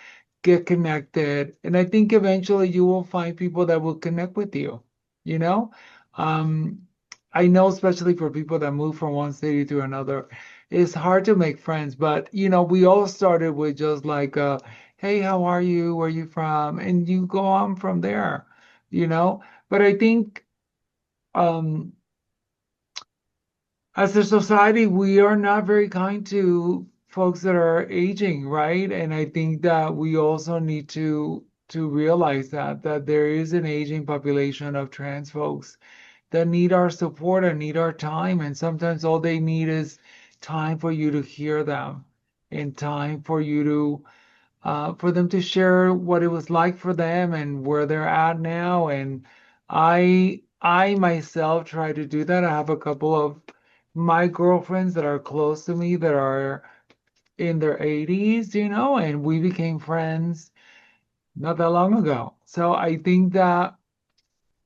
get connected. And I think eventually you will find people that will connect with you, you know? Um, I know, especially for people that move from one city to another, it's hard to make friends, but we all started with just like, hey, how are you? Where are you from? And you go on from there, you know? But I think um as a society, we are not very kind to folks that are aging, right? And I think that we also need to realize that there is an aging population of trans folks that need our support and need our time. And sometimes all they need is time for you to hear them and time for you to for them to share what it was like for them and where they're at now. And I myself try to do that. I have a couple of my girlfriends that are close to me that are in their 80s, and we became friends not that long ago. So I think that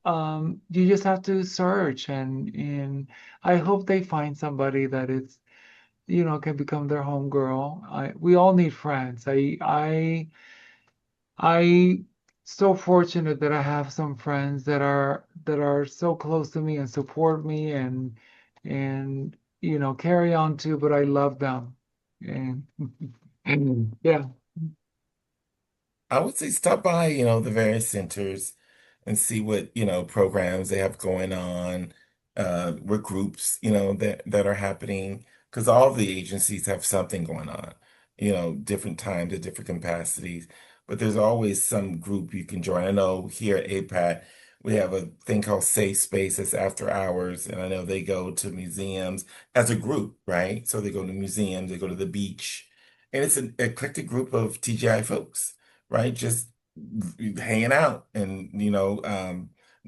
you just have to search and I hope they find somebody that is, can become their home girl. We all need friends. I so fortunate that I have some friends that are so close to me and support me and carry on too, but I love them. And yeah. I would say stop by, the various centers and see what, programs they have going on, what groups, that are happening, because all the agencies have something going on, different times at different capacities, but there's always some group you can join. I know here at APAT, we have a thing called Safe Spaces after hours, and I know they go to museums as a group, right? So they go to museums, they go to the beach, and it's an eclectic group of TGI folks, right? Just hanging out and,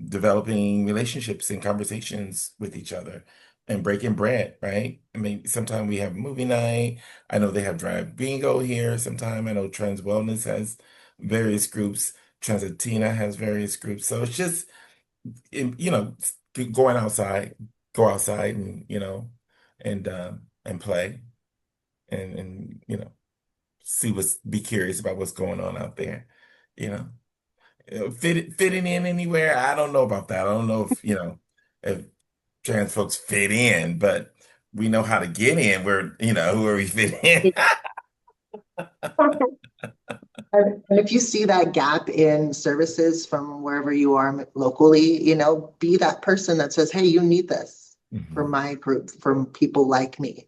developing relationships and conversations with each other and breaking bread, right? I mean, sometimes we have movie night. I know they have drive bingo here sometime. I know Trans Wellness has various groups. Transatina has various groups. So it's just, going outside, go outside and, and play and be curious about what's going on out there, you know. Fitting in anywhere, I don't know about that. I don't know if trans folks fit in, but we know how to get in where we fit in. And if you see that gap in services from wherever you are locally, be that person that says, hey, you need this for Mhm. my group, from people like me.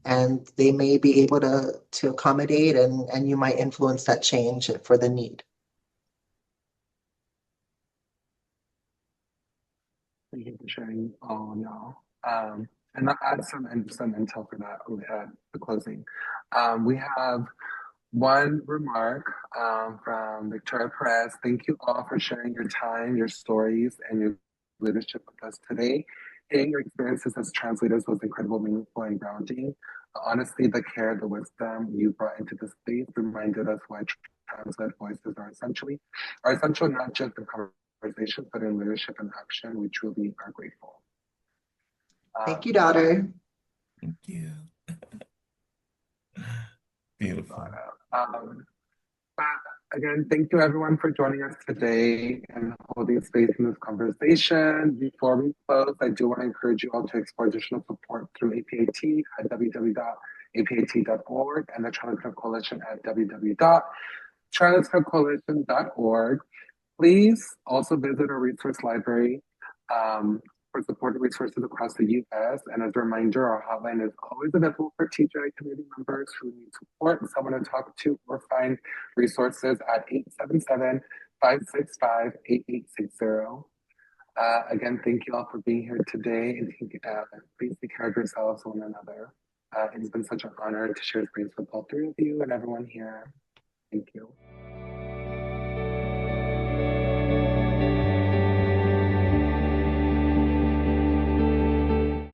And they may be able to accommodate and you might influence that change for the need. Thank you for sharing all, y'all. And I'll add some intel for that at the closing. We have one remark from Victoria Perez. Thank you all for sharing your time, your stories, and your leadership with us today. Hearing your experiences as translators was incredible, meaningful, and grounding. The honesty, the care, the wisdom you brought into the space reminded us why translate voices are essential not just in conversations, but in leadership and action. We truly are grateful. Thank you, daughter. Thank you. Beautiful. But again, thank you everyone for joining us today and holding space in this conversation. Before we close, I do want to encourage you all to explore additional support through APAIT at www.apait.org and the Transformative Coalition at www.transformativecoalition.org. Please also visit our resource library for supported resources across the U.S. And as a reminder, our hotline is always available for TGI community members who need support, someone to talk to, or find resources at 877-565-8860. Again, thank you all for being here today, and please take care of yourselves and one another. It's been such an honor to share space with all three of you and everyone here. Thank you.